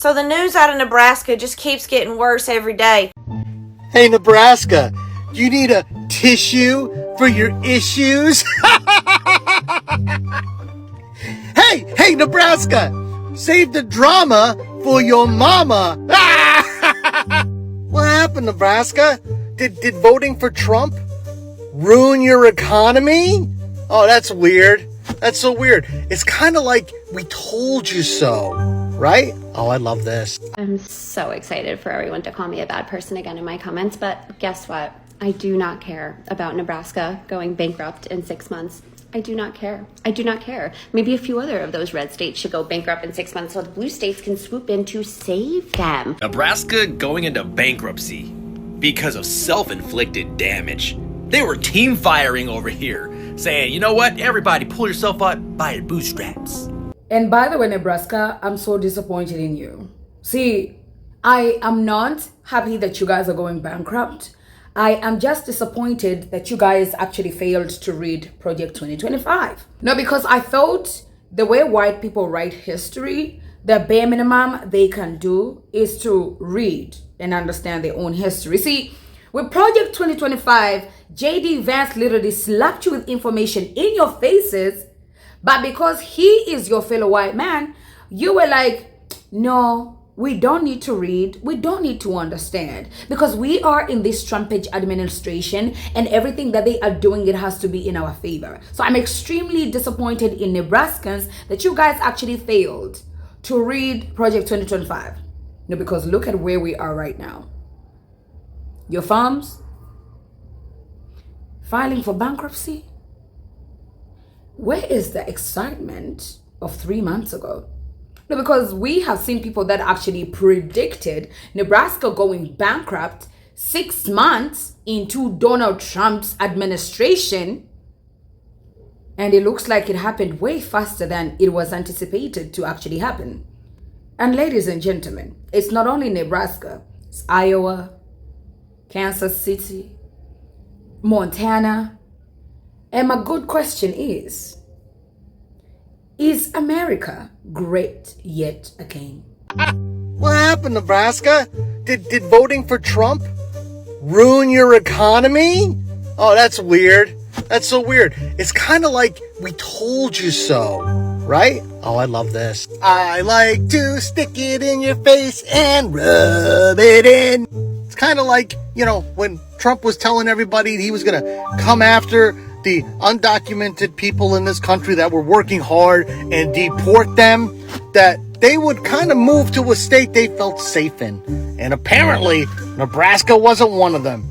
So the news out of Nebraska just keeps getting worse every day. Hey, Nebraska, do you need a tissue for your issues? Hey, Nebraska, save the drama for your mama. What happened, Nebraska? Did voting for Trump ruin your economy? Oh, that's weird. That's so weird. It's kind of like we told you so, right? Oh, I love this. I'm so excited for everyone to call me a bad person again in my comments, but guess what? I do not care about Nebraska going bankrupt in 6 months. I do not care. I do not care. Maybe a few other of those red states should go bankrupt in 6 months so the blue states can swoop in to save them. Nebraska going into bankruptcy because of self-inflicted damage. They were team firing over here, saying, you know what, everybody pull yourself up by your bootstraps. And by the way, Nebraska, I'm so disappointed in you. See, I am not happy that you guys are going bankrupt. I am just disappointed that you guys actually failed to read Project 2025. No, because I thought the way white people write history, the bare minimum they can do is to read and understand their own history. See, with Project 2025, JD Vance literally slapped you with information in your faces, but because he is your fellow white man, you were like, no, we don't need to read. We don't need to understand, because we are in this Trumpage administration and everything that they are doing, it has to be in our favor. So I'm extremely disappointed in Nebraskans that you guys actually failed to read Project 2025. No, because look at where we are right now. Your farms filing for bankruptcy. Where is the excitement of 3 months ago? No, because we have seen people that actually predicted Nebraska going bankrupt 6 months into Donald Trump's administration. And it looks like it happened way faster than it was anticipated to actually happen. And ladies and gentlemen, it's not only Nebraska, it's Iowa, Kansas City, Montana. And my good question is America great yet again? What happened, Nebraska? Did voting for Trump ruin your economy? Oh, that's weird. That's so weird. It's kind of like we told you so, right? Oh, I love this. I like to stick it in your face and rub it in. It's kind of like, when Trump was telling everybody he was going to come after the undocumented people in this country that were working hard and deport them, that they would kind of move to a state they felt safe in. And apparently, Nebraska wasn't one of them.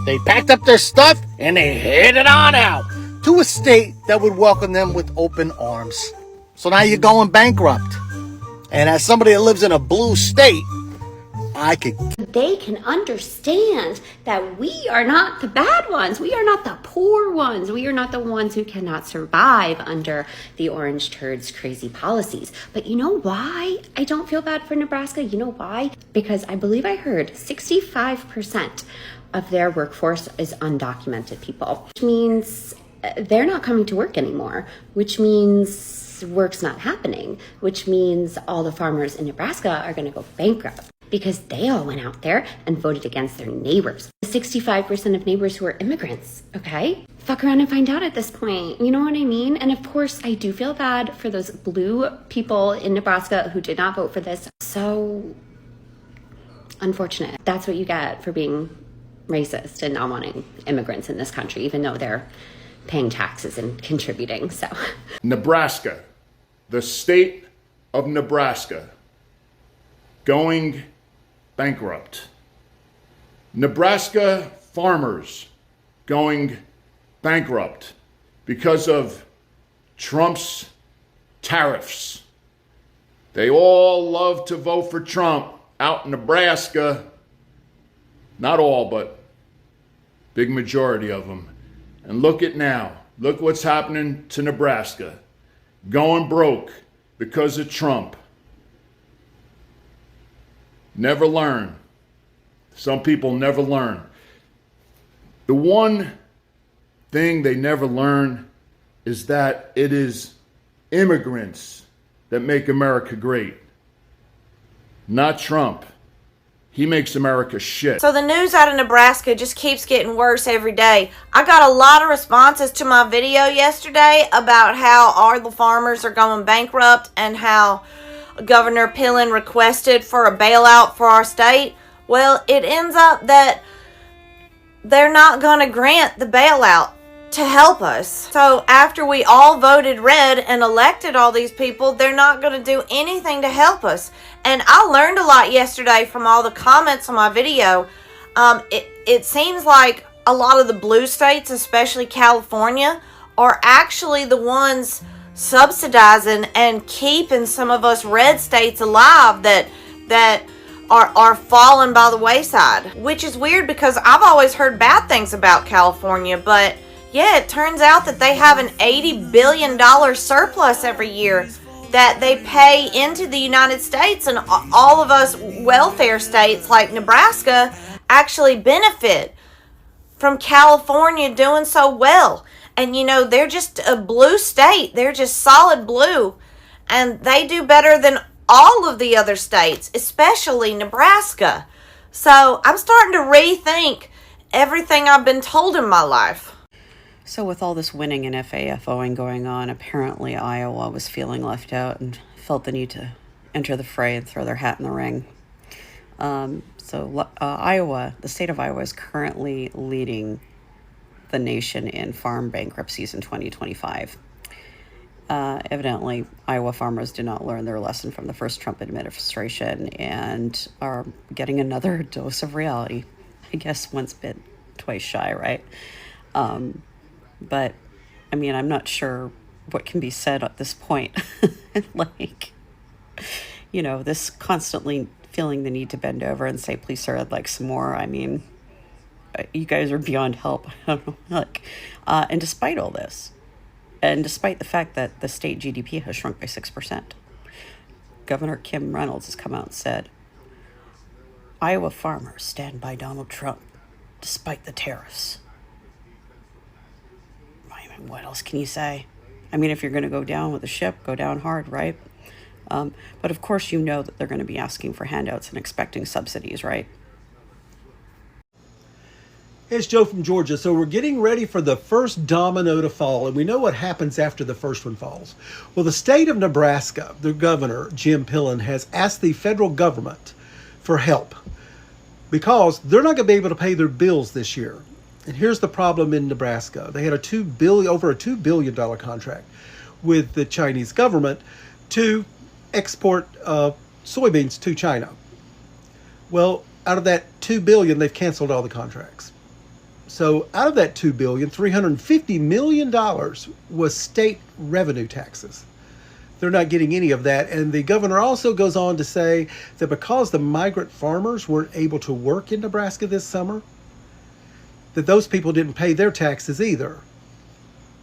They packed up their stuff and they headed on out to a state that would welcome them with open arms. So now you're going bankrupt. And as somebody that lives in a blue state, They can understand that we are not the bad ones. We are not the poor ones. We are not the ones who cannot survive under the orange turd's crazy policies. But you know why I don't feel bad for Nebraska? You know why? Because I believe I heard 65% of their workforce is undocumented people, which means they're not coming to work anymore, which means work's not happening, which means all the farmers in Nebraska are going to go bankrupt, because they all went out there and voted against their neighbors. 65% of neighbors who are immigrants, okay? Fuck around and find out at this point. You know what I mean? And of course, I do feel bad for those blue people in Nebraska who did not vote for this. So unfortunate. That's what you get for being racist and not wanting immigrants in this country, even though they're paying taxes and contributing, so. Nebraska, the state of Nebraska, going bankrupt. Nebraska farmers going bankrupt because of Trump's tariffs. They all love to vote for Trump out in Nebraska. Not all, but big majority of them. And look at now. Look what's happening to Nebraska. Going broke because of Trump. Never learn. Some people never learn. The one thing they never learn is that it is immigrants that make America great. not Trump. He makes America shit. So the news out of Nebraska just keeps getting worse every day. I got a lot of responses to my video yesterday about how all the farmers are going bankrupt and how Governor Pillen requested for a bailout for our state. Well, it ends up that they're not going to grant the bailout to help us. So after we all voted red and elected all these people, they're not going to do anything to help us. And I learned a lot yesterday from all the comments on my video. It seems like a lot of the blue states, especially California, are actually the ones subsidizing and keeping some of us red states alive that are falling by the wayside. Which is weird because I've always heard bad things about California, but yeah, it turns out that they have an $80 billion surplus every year that they pay into the United States, and all of us welfare states like Nebraska actually benefit from California doing so well. And you know, they're just a blue state. They're just solid blue. And they do better than all of the other states, especially Nebraska. So I'm starting to rethink everything I've been told in my life. So with all this winning and FAFOing going on, apparently Iowa was feeling left out and felt the need to enter the fray and throw their hat in the ring. Iowa, the state of Iowa, is currently leading the nation in farm bankruptcies in 2025. Evidently, Iowa farmers did not learn their lesson from the first Trump administration and are getting another dose of reality. I guess once bit, twice shy, right? But, I mean, I'm not sure what can be said at this point. Like, you know, this constantly feeling the need to bend over and say, please, sir, I'd like some more. I mean, you guys are beyond help. I don't know. Like, and despite all this, and despite the fact that the state GDP has shrunk by 6%, Governor Kim Reynolds has come out and said, Iowa farmers stand by Donald Trump despite the tariffs. What else can you say? I mean, if you're going to go down with the ship, go down hard, right? But of course, you know that they're going to be asking for handouts and expecting subsidies, right? It's Joe from Georgia. So we're getting ready for the first domino to fall, and we know what happens after the first one falls. Well, the state of Nebraska, the governor, Jim Pillen, has asked the federal government for help because they're not going to be able to pay their bills this year. And here's the problem in Nebraska. They had over a $2 billion contract with the Chinese government to export soybeans to China. Well, out of that $2 billion, they've canceled all the contracts. So out of that $2 billion, $350 million was state revenue taxes. They're not getting any of that. And the governor also goes on to say that because the migrant farmers weren't able to work in Nebraska this summer, that those people didn't pay their taxes either.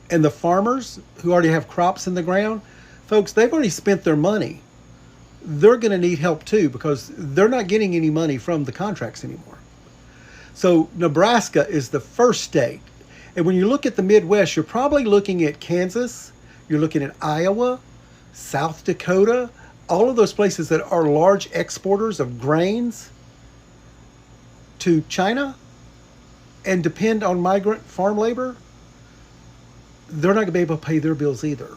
And the farmers who already have crops in the ground, folks, they've already spent their money. They're going to need help too because they're not getting any money from the contracts anymore. So Nebraska is the first state. And when you look at the Midwest, you're probably looking at Kansas, you're looking at Iowa, South Dakota, all of those places that are large exporters of grains to China and depend on migrant farm labor. They're not going to be able to pay their bills either.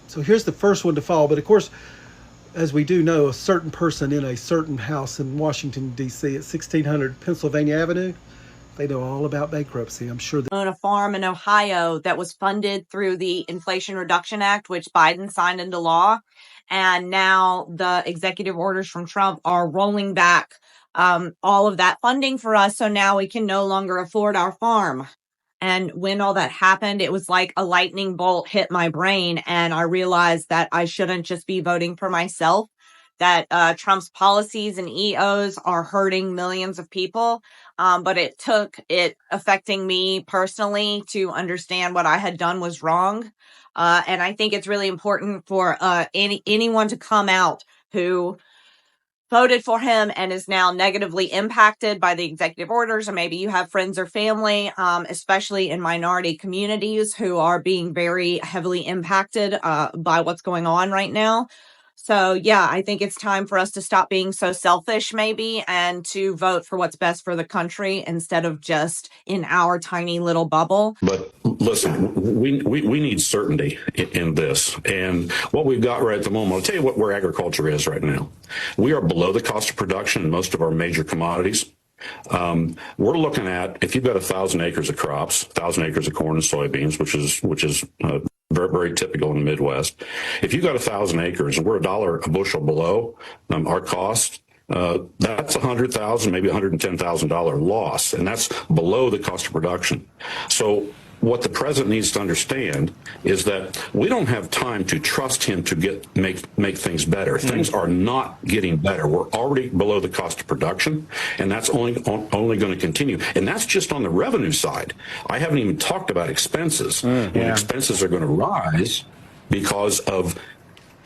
So here's the first one to fall. But of course, as we do know, a certain person in a certain house in Washington, D.C. at 1600 Pennsylvania Avenue, they know all about bankruptcy. I'm sure. Own a farm in Ohio that was funded through the Inflation Reduction Act, which Biden signed into law. And now the executive orders from Trump are rolling back all of that funding for us. So now we can no longer afford our farm. And when all that happened, it was like a lightning bolt hit my brain. And I realized that I shouldn't just be voting for myself, that Trump's policies and EOs are hurting millions of people. But it took it affecting me personally to understand what I had done was wrong. And I think it's really important for anyone to come out who voted for him and is now negatively impacted by the executive orders, or maybe you have friends or family, especially in minority communities, who are being very heavily impacted by what's going on right now. So, yeah, I think it's time for us to stop being so selfish, maybe, and to vote for what's best for the country instead of just in our tiny little bubble. But listen, we need certainty in this. And what we've got right at the moment, I'll tell you where agriculture is right now. We are below the cost of production in most of our major commodities. We're looking at, if you've got 1,000 acres of crops, 1,000 acres of corn and soybeans, which is very, very typical in the Midwest. If you've got 1,000 acres and we're $1 a bushel below our cost, that's $100,000, maybe $110,000 loss, and that's below the cost of production. So what the president needs to understand is that we don't have time to trust him to make things better. Things are not getting better. We're already below the cost of production, and that's only going to continue. And that's just on the revenue side. I haven't even talked about expenses. And expenses are going to rise because of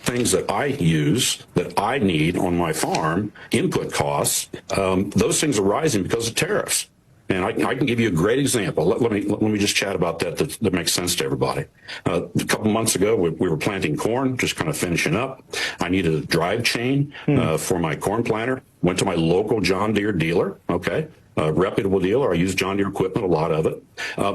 things that I use, that I need on my farm, input costs. Those things are rising because of tariffs. And I can give you a great example. Let me just chat about that makes sense to everybody. A couple months ago, we were planting corn, just kind of finishing up. I needed a drive chain for my corn planter. Went to my local John Deere dealer, a reputable dealer. I use John Deere equipment, a lot of it.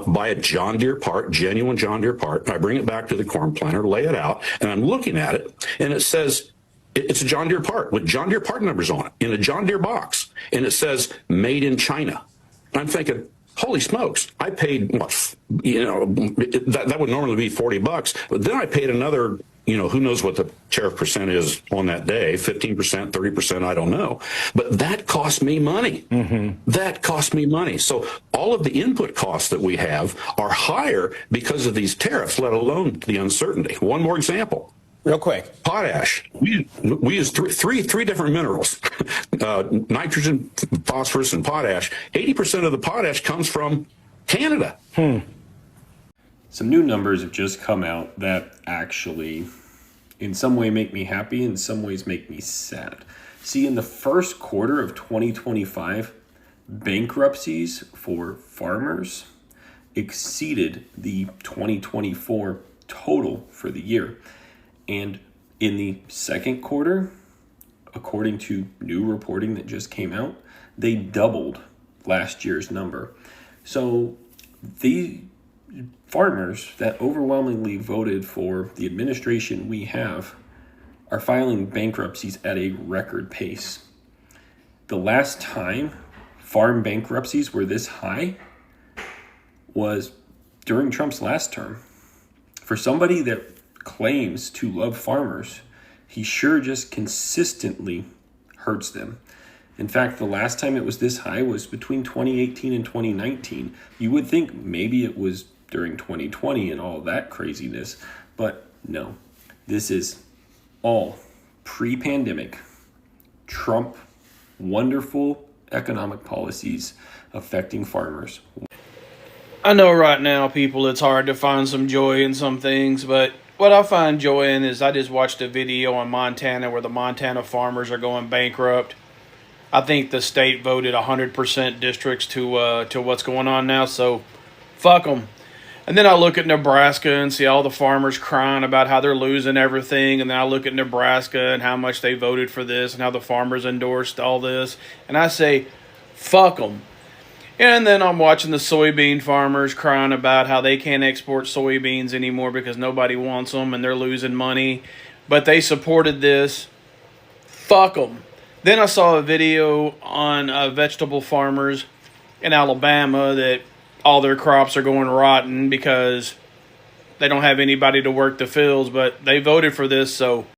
Buy a John Deere part, genuine John Deere part. I bring it back to the corn planter, lay it out, and I'm looking at it, and it says, it's a John Deere part with John Deere part numbers on it in a John Deere box, and it says made in China. I'm thinking, holy smokes, I paid, that would normally be $40, but then I paid another, who knows what the tariff percent is on that day, 15%, 30%, I don't know. But that cost me money. That cost me money. So all of the input costs that we have are higher because of these tariffs, let alone the uncertainty. One more example. Real quick. Potash. We use three different minerals, nitrogen, phosphorus, and potash. 80% of the potash comes from Canada. Some new numbers have just come out that actually, in some way, make me happy, in some ways make me sad. See, in the first quarter of 2025, bankruptcies for farmers exceeded the 2024 total for the year. And in the second quarter, according to new reporting that just came out, they doubled last year's number. So the farmers that overwhelmingly voted for the administration we have are filing bankruptcies at a record pace. The last time farm bankruptcies were this high was during Trump's last term. For somebody that claims to love farmers, he sure just consistently hurts them. In fact, the last time it was this high was between 2018 and 2019. You would think maybe it was during 2020 and all that craziness, but no. This is all pre-pandemic Trump wonderful economic policies affecting farmers. I know right now, people, it's hard to find some joy in some things, but what I find joy in is I just watched a video on Montana where the Montana farmers are going bankrupt. I think the state voted 100% districts to what's going on now, so fuck them. And then I look at Nebraska and see all the farmers crying about how they're losing everything, and then I look at Nebraska and how much they voted for this and how the farmers endorsed all this, and I say, fuck them. And then I'm watching the soybean farmers crying about how they can't export soybeans anymore because nobody wants them and they're losing money. But they supported this. Fuck them. Then I saw a video on vegetable farmers in Alabama that all their crops are going rotten because they don't have anybody to work the fields. But they voted for this, so